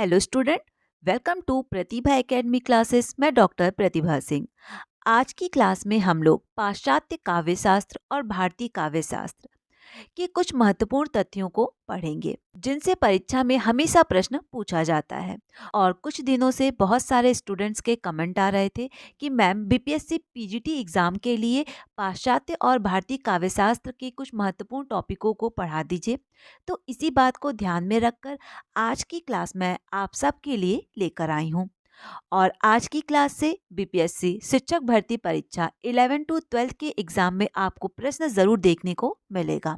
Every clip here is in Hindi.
Hello student, welcome to Pratibha academy classes. मैं डॉक्टर प्रतिभा सिंह। आज की क्लास में हम लोग पाश्चात्य काव्य शास्त्र और भारतीय काव्य शास्त्र के कुछ महत्वपूर्ण तथ्यों को पढ़ेंगे जिनसे परीक्षा में हमेशा प्रश्न पूछा जाता है। और कुछ दिनों से बहुत सारे स्टूडेंट्स के कमेंट आ रहे थे कि मैम बीपीएससी पीजीटी एग्जाम के लिए पाश्चात्य और भारतीय काव्य शास्त्र के कुछ महत्वपूर्ण टॉपिकों को पढ़ा दीजिए। तो इसी बात को ध्यान में रखकर आज की क्लास मैं आप सब के लिए लेकर आई हूँ। और आज की क्लास से बीपीएससी शिक्षक भर्ती परीक्षा 11 टू 12 के एग्जाम में आपको प्रश्न जरूर देखने को मिलेगा।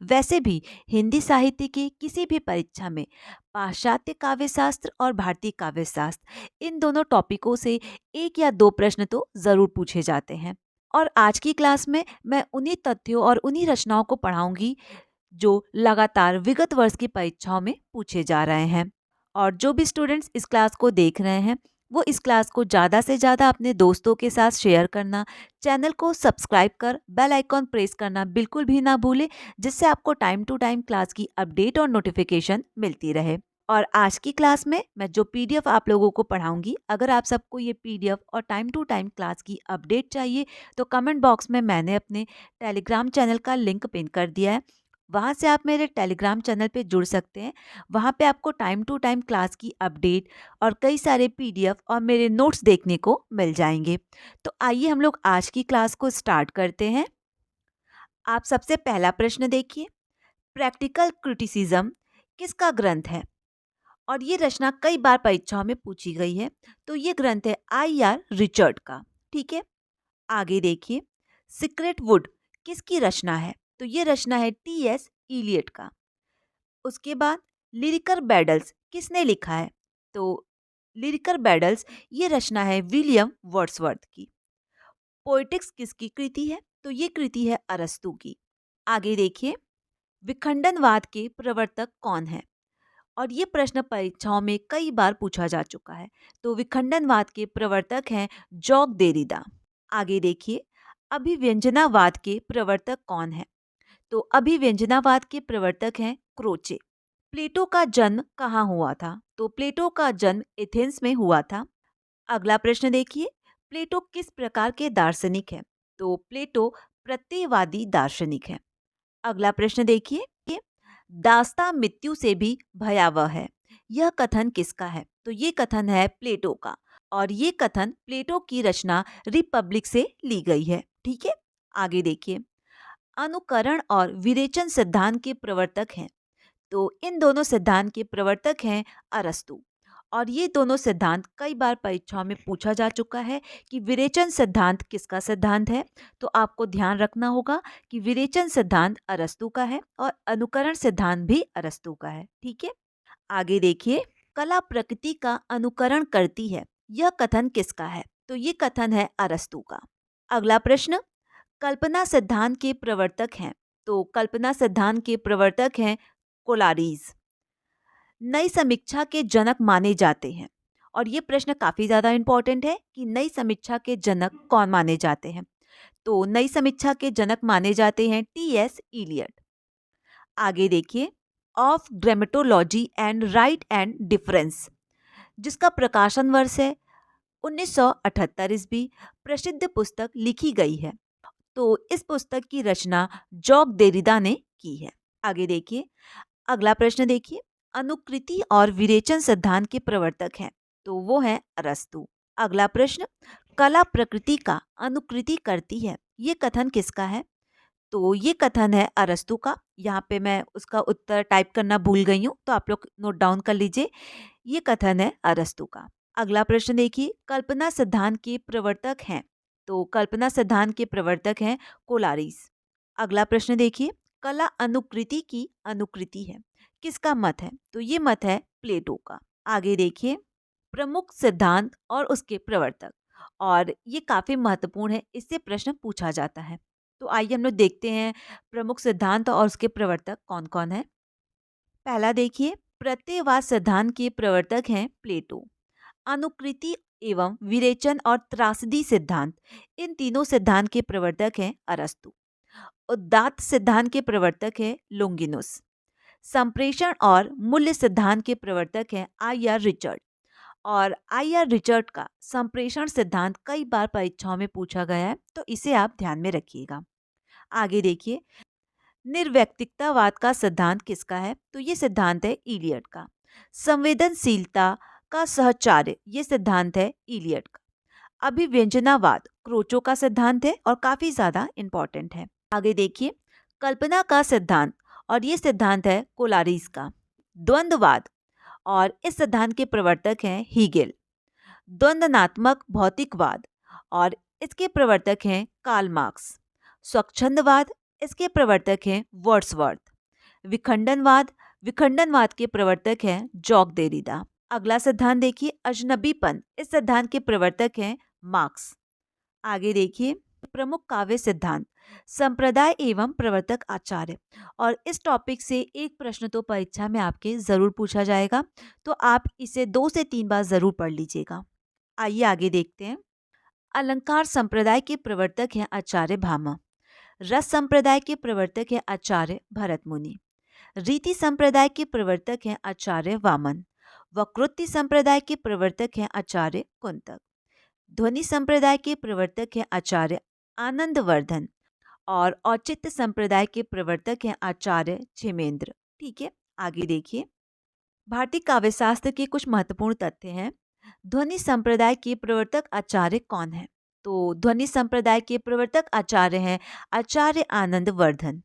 वैसे भी हिंदी साहित्य की किसी भी परीक्षा में पाश्चात्य काव्य शास्त्र और भारतीय काव्य शास्त्र इन दोनों टॉपिकों से एक या दो प्रश्न तो जरूर पूछे जाते हैं। और आज की क्लास में मैं उन्हीं तथ्यों और उन्हीं रचनाओं को पढ़ाऊंगी जो लगातार विगत वर्ष की परीक्षाओं में पूछे जा रहे हैं। और जो भी स्टूडेंट्स इस क्लास को देख रहे हैं वो इस क्लास को ज़्यादा से ज़्यादा अपने दोस्तों के साथ शेयर करना, चैनल को सब्सक्राइब कर बेल आइकॉन प्रेस करना बिल्कुल भी ना भूलें, जिससे आपको टाइम टू टाइम क्लास की अपडेट और नोटिफिकेशन मिलती रहे। और आज की क्लास में मैं जो पीडीएफ आप लोगों को पढ़ाऊंगी, अगर आप सबको ये पीडीएफ और टाइम टू टाइम क्लास की अपडेट चाहिए तो कमेंट बॉक्स में मैंने अपने टेलीग्राम चैनल का लिंक पिन कर दिया है। वहाँ से आप मेरे टेलीग्राम चैनल पे जुड़ सकते हैं। वहाँ पे आपको टाइम टू टाइम क्लास की अपडेट और कई सारे पीडीएफ और मेरे नोट्स देखने को मिल जाएंगे। तो आइए हम लोग आज की क्लास को स्टार्ट करते हैं। आप सबसे पहला प्रश्न देखिए, प्रैक्टिकल क्रिटिसिज्म किसका ग्रंथ है? और ये रचना कई बार परीक्षाओं में पूछी गई है। तो ये ग्रंथ है आई.आर. रिचर्ड का। ठीक है, आगे देखिए, सीक्रेट वुड किसकी रचना है? तो ये रचना है टी.एस. इलियट का। उसके बाद लिरिकल बैडल्स किसने लिखा है? तो लिरिकल बैडल्स ये रचना है विलियम वर्ड्सवर्थ की। पोएटिक्स किसकी कृति है? तो ये कृति है अरस्तु की। आगे देखिए, विखंडनवाद के प्रवर्तक कौन है? और ये प्रश्न परीक्षाओं में कई बार पूछा जा चुका है। तो विखंडनवाद के प्रवर्तक हैं जॉक देरिदा। आगे देखिए, अभिव्यंजनावाद के प्रवर्तक कौन है? तो अभिव्यंजनावाद के प्रवर्तक हैं क्रोचे। प्लेटो का जन्म कहाँ हुआ था? तो प्लेटो का जन्म एथेंस में हुआ था। अगला प्रश्न देखिए, प्लेटो किस प्रकार के दार्शनिक हैं? तो प्लेटो प्रत्ययवादी दार्शनिक है। अगला प्रश्न देखिए, दास्ता मृत्यु से भी भयावह है, यह कथन किसका है? तो ये कथन है प्लेटो का। और ये कथन प्लेटो की रचना रिपब्लिक से ली गई है। ठीक है, आगे देखिए, अनुकरण और विरेचन सिद्धांत के प्रवर्तक हैं। तो इन दोनों सिद्धांत के प्रवर्तक हैं अरस्तु। और ये दोनों सिद्धांत कई बार परीक्षाओं में पूछा जा चुका है कि विरेचन सिद्धांत किसका सिद्धांत है। तो आपको ध्यान रखना होगा कि विरेचन सिद्धांत अरस्तु का है और अनुकरण सिद्धांत भी अरस्तु का है। ठीक है, आगे देखिए, कला प्रकृति का अनुकरण करती है, यह कथन किसका है? तो ये कथन है अरस्तु का। अगला प्रश्न, कल्पना सिद्धांत के प्रवर्तक हैं। तो कल्पना सिद्धांत के प्रवर्तक हैं कोलारीज। नई समीक्षा के जनक माने जाते हैं। और ये प्रश्न काफी ज्यादा इंपॉर्टेंट है कि नई समीक्षा के जनक कौन माने जाते हैं? तो नई समीक्षा के जनक माने जाते हैं टी.एस. इलियट। आगे देखिए, of grammatology and right and difference, जिसका प्रकाशन वर्ष है 1978 ईस्वी, प्रसिद्ध पुस्तक लिखी गई है। तो इस पुस्तक की रचना जॉक देरिदा ने की है। आगे देखिए, अगला प्रश्न देखिए, अनुकृति और विरेचन सिद्धांत के प्रवर्तक हैं। तो वो है अरस्तु। अगला प्रश्न, कला प्रकृति का अनुकृति करती है, ये कथन किसका है? तो ये कथन है अरस्तु का। यहाँ पे मैं उसका उत्तर टाइप करना भूल गई हूँ, तो आप लोग नोट डाउन कर लीजिए। ये कथन है अरस्तु का। अगला प्रश्न देखिए, कल्पना सिद्धांत के प्रवर्तक हैं। तो कल्पना सिद्धांत के प्रवर्तक हैं कोलारिस। अगला प्रश्न देखिए, कला अनुकृति की अनुकृति है, किसका मत है? तो ये मत है प्लेटो का। आगे देखिए, प्रमुख सिद्धांत और उसके प्रवर्तक, और ये काफी महत्वपूर्ण है, इससे प्रश्न पूछा जाता है। तो आइए हम लोग देखते हैं प्रमुख सिद्धांत और उसके प्रवर्तक कौन कौन है। पहला देखिए, प्रत्ययवाद सिद्धांत के प्रवर्तक हैं प्लेटो। अनुकृति एवं विरेचन और त्रासदी सिद्धांत, इन तीनों सिद्धांत के प्रवर्तक हैं अरस्तु। उदात्त सिद्धांत के प्रवर्तक है लोंगिनुस। संप्रेषण और मूल्य सिद्धांत के प्रवर्तक हैं आई.आर. रिचर्ड। और आई.आर. रिचर्ड का संप्रेषण सिद्धांत कई बार परीक्षाओं में पूछा गया है, तो इसे आप ध्यान में रखिएगा। आगे देखिए, निर्व्यक्तिकतावाद का सिद्धांत किसका है? तो ये सिद्धांत है इलियट का। संवेदनशीलता का सहचार्य, ये सिद्धांत है इलियट का। अभिव्यंजनावाद क्रोचो का सिद्धांत है और काफी ज्यादा इंपॉर्टेंट है। आगे देखिए, कल्पना का सिद्धांत, और ये सिद्धांत है कोलारिस का। द्वंद्ववाद, और इस सिद्धांत के प्रवर्तक हैं हीगेल। द्वंद्वनात्मक भौतिकवाद, और इसके प्रवर्तक हैं कार्ल मार्क्स। स्वच्छंदवाद, इसके प्रवर्तक हैं वर्ड्सवर्थ। विखंडनवाद, विखंडनवाद के प्रवर्तक हैं जॉक देरिडा। अगला सिद्धांत देखिए, अजनबीपन, इस सिद्धांत के प्रवर्तक हैं मार्क्स। आगे देखिए, प्रमुख काव्य सिद्धांत, संप्रदाय एवं प्रवर्तक आचार्य। और इस टॉपिक से एक प्रश्न तो परीक्षा में आपके जरूर पूछा जाएगा, तो आप इसे 2 से 3 बार जरूर पढ़ लीजिएगा। आइए आगे देखते हैं। अलंकार संप्रदाय के प्रवर्तक हैं आचार्य भामा। रस संप्रदाय के प्रवर्तक हैं आचार्य भरत मुनि। रीति संप्रदाय के प्रवर्तक हैं आचार्य वामन। वक्रोक्ति संप्रदाय के प्रवर्तक हैं आचार्य कुंतक। ध्वनि संप्रदाय के प्रवर्तक हैं आचार्य आनंदवर्धन। और औचित्य संप्रदाय के प्रवर्तक हैं आचार्य क्षेमेंद्र। ठीक है, आगे देखिए, भारतीय काव्यशास्त्र के कुछ महत्वपूर्ण तथ्य हैं। ध्वनि संप्रदाय के प्रवर्तक आचार्य कौन है? तो ध्वनि संप्रदाय के प्रवर्तक आचार्य हैं आचार्य आनंदवर्धन।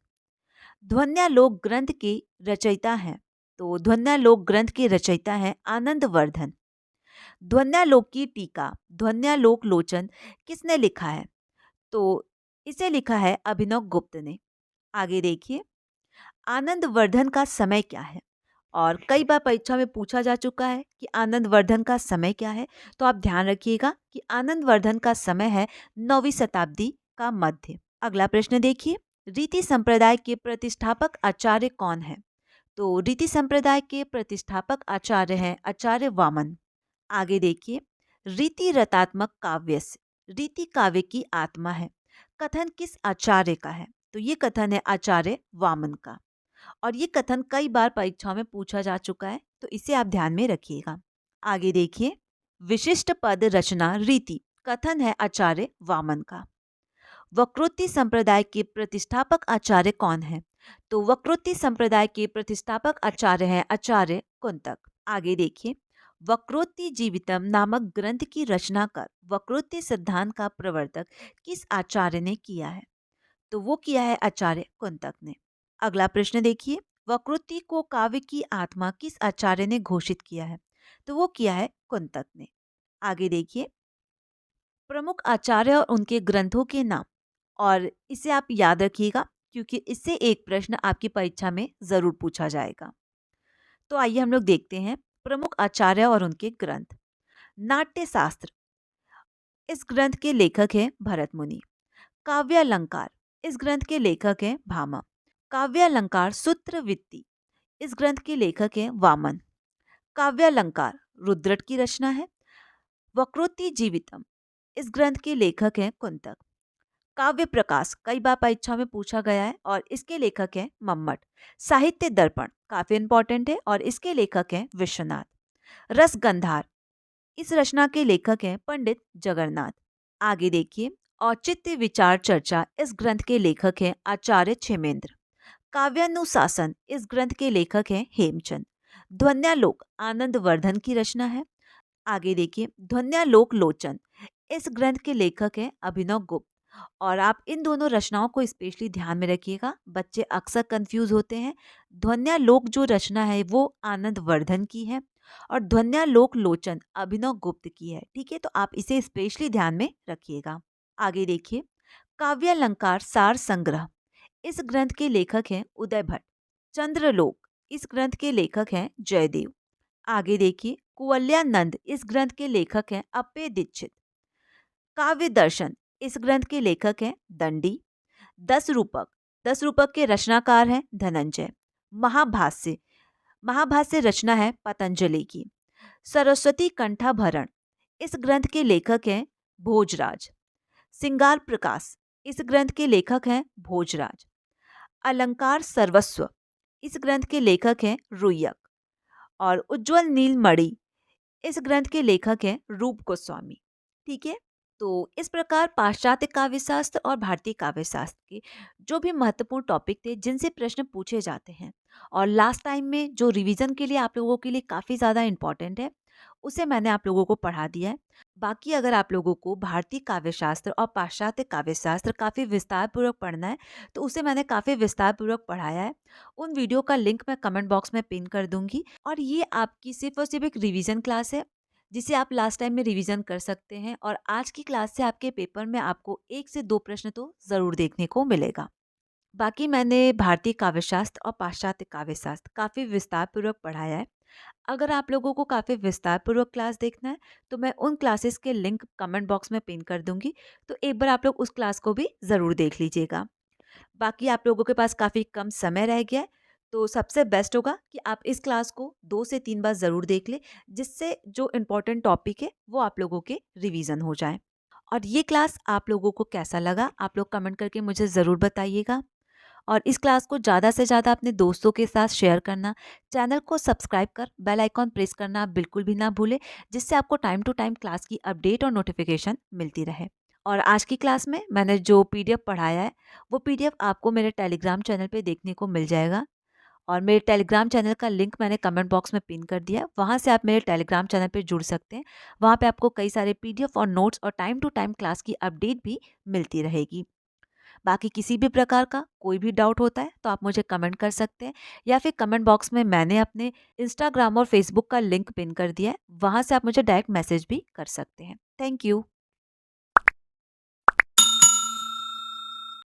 ध्वन्यालोक ग्रंथ के रचयिता हैं, तो ध्वन्यालोक ग्रंथ के रचयिता हैं आनंदवर्धन। ध्वन्यालोक की टीका ध्वन्यालोक लोचन किसने लिखा है? तो इसे लिखा है अभिनव गुप्त ने। आगे देखिए, आनंदवर्धन का समय क्या है? और कई बार परीक्षा में पूछा जा चुका है कि आनंदवर्धन का समय क्या है, तो आप ध्यान रखिएगा कि आनंदवर्धन का समय है 9वीं शताब्दी का मध्य। अगला प्रश्न देखिए, रीति संप्रदाय के प्रतिष्ठापक आचार्य कौन है? तो रीति संप्रदाय के प्रतिष्ठापक आचार्य हैं आचार्य वामन। आगे देखिए, रीति रतात्मक काव्यस्य, रीति काव्य की आत्मा है, कथन किस आचार्य का है? तो ये कथन है आचार्य वामन का। और ये कथन कई बार परीक्षाओं में पूछा जा चुका है, तो इसे आप ध्यान में रखिएगा। आगे देखिए, विशिष्ट पद रचना रीति, कथन है आचार्य वामन का। वक्रोक्ति संप्रदाय के प्रतिष्ठापक आचार्य कौन है? तो वक्रोक्ति संप्रदाय के प्रतिष्ठापक आचार्य हैं आचार्य कुंतक। आगे देखिए, वक्रोक्ति जीवितम नामक ग्रंथ की रचना कर वक्रोक्ति सिद्धांत का प्रवर्तक किस आचार्य ने किया है? तो वो किया है आचार्य कुंतक ने। अगला प्रश्न देखिए, वक्रोक्ति को काव्य की आत्मा किस आचार्य ने घोषित किया है? तो वो किया है कुंतक ने। आगे देखिए, प्रमुख आचार्य और उनके ग्रंथों के नाम, और इसे आप याद रखिएगा क्योंकि इससे एक प्रश्न आपकी परीक्षा में जरूर पूछा जाएगा। तो आइए हम लोग देखते हैं प्रमुख आचार्य और उनके ग्रंथ। नाट्य शास्त्र, इस ग्रंथ के लेखक हैं भरत मुनि। काव्यालंकार, इस ग्रंथ के लेखक हैं भामा। काव्यालंकार सूत्रवृत्ति, इस ग्रंथ के लेखक हैं वामन। काव्यालंकार रुद्रट की रचना है। वक्रोक्ति जीवितम, इस ग्रंथ के लेखक हैं कुंतक। काव्य प्रकाश कई बार परीक्षा में पूछा गया है और इसके लेखक हैं मम्मट। साहित्य दर्पण काफी इंपॉर्टेंट है और इसके लेखक हैं विश्वनाथ। रसगंधार, इस रचना के लेखक हैं पंडित जगन्नाथ। आगे देखिए, औचित्य विचार चर्चा, इस ग्रंथ के लेखक हैं आचार्य क्षेमेंद्र। काव्यानुशासन, इस ग्रंथ के लेखक हैं हेमचंद। ध्वन्यालोक आनंदवर्धन की रचना है। आगे देखिए, ध्वन्यालोक लोचन, इस ग्रंथ के लेखक हैं अभिनव गुप्त। और आप इन दोनों रचनाओं को स्पेशली ध्यान में रखिएगा, बच्चे अक्सर कंफ्यूज होते हैं। ध्वन्यालोक जो रचना है वो आनंदवर्धन की है और ध्वन्यालोक लोचन अभिनव गुप्त की है। ठीक है, तो आप इसे स्पेशली ध्यान में रखिएगा। आगे देखिए, काव्यालंकार सार संग्रह, इस ग्रंथ के लेखक हैं उदय भट्ट। चंद्रलोक, इस ग्रंथ के लेखक हैं जयदेव। आगे देखिए, कुवलयानंद, इस ग्रंथ के लेखक हैं अप्पे दीक्षित। काव्य दर्शन, इस ग्रंथ के लेखक हैं दंडी। 10 रूपक, 10 रूपक के रचनाकार हैं धनंजय। महाभाष्य, महाभाष्य रचना है पतंजलि की। सरस्वती कंठाभरण, इस ग्रंथ के लेखक हैं भोजराज। सिंगार प्रकाश, इस ग्रंथ के लेखक हैं भोजराज। अलंकार सर्वस्व, इस ग्रंथ के लेखक हैं रुय्यक। और उज्ज्वल नीलमणि, इस ग्रंथ के लेखक हैं रूप गोस्वामी। ठीक है। तो इस प्रकार पाश्चात्य काव्य शास्त्र और भारतीय काव्य शास्त्र के जो भी महत्वपूर्ण टॉपिक थे जिनसे प्रश्न पूछे जाते हैं और लास्ट टाइम में जो रिवीजन के लिए आप लोगों के लिए काफ़ी ज़्यादा इम्पोर्टेंट है, उसे मैंने आप लोगों को पढ़ा दिया है। बाकी अगर आप लोगों को भारतीय काव्य शास्त्र और पाश्चात्य काव्य शास्त्र काफ़ी विस्तार पूर्वक पढ़ना है तो उसे मैंने काफ़ी विस्तार पूर्वक पढ़ाया है। उन वीडियो का लिंक मैं कमेंट बॉक्स में पिन कर दूंगी। और ये आपकी सिर्फ और सिर्फ एक रिवीजन क्लास है जिसे आप लास्ट टाइम में रिवीजन कर सकते हैं। और आज की क्लास से आपके पेपर में आपको 1 से 2 प्रश्न तो ज़रूर देखने को मिलेगा। बाकी मैंने भारतीय काव्य शास्त्र और पाश्चात्य काव्य शास्त्र काफ़ी विस्तार पूर्वक पढ़ाया है। अगर आप लोगों को काफ़ी विस्तार पूर्वक क्लास देखना है तो मैं उन क्लासेस के लिंक कमेंट बॉक्स में पिन कर दूंगी, तो एक बार आप लोग उस क्लास को भी ज़रूर देख लीजिएगा। बाकी आप लोगों के पास काफ़ी कम समय रह गया है, तो सबसे बेस्ट होगा कि आप इस क्लास को 2 से 3 बार ज़रूर देख लें, जिससे जो इम्पोर्टेंट टॉपिक है वो आप लोगों के रिवीजन हो जाए। और ये क्लास आप लोगों को कैसा लगा आप लोग कमेंट करके मुझे ज़रूर बताइएगा। और इस क्लास को ज़्यादा से ज़्यादा अपने दोस्तों के साथ शेयर करना, चैनल को सब्सक्राइब कर बेल आइकॉन प्रेस करना आप बिल्कुल भी ना भूलें, जिससे आपको टाइम टू टाइम क्लास की अपडेट और नोटिफिकेशन मिलती रहे। और आज की क्लास में मैंने जो पीडीएफ पढ़ाया है वो पीडीएफ आपको मेरे टेलीग्राम चैनल पे देखने को मिल जाएगा। और मेरे टेलीग्राम चैनल का लिंक मैंने कमेंट बॉक्स में पिन कर दिया है, वहाँ से आप मेरे टेलीग्राम चैनल पे जुड़ सकते हैं। वहाँ पे आपको कई सारे पीडीएफ और नोट्स और टाइम टू टाइम क्लास की अपडेट भी मिलती रहेगी। बाकी किसी भी प्रकार का कोई भी डाउट होता है तो आप मुझे कमेंट कर सकते हैं, या फिर कमेंट बॉक्स में मैंने अपने इंस्टाग्राम और फेसबुक का लिंक पिन कर दिया है, वहाँ से आप मुझे डायरेक्ट मैसेज भी कर सकते हैं। Thank you.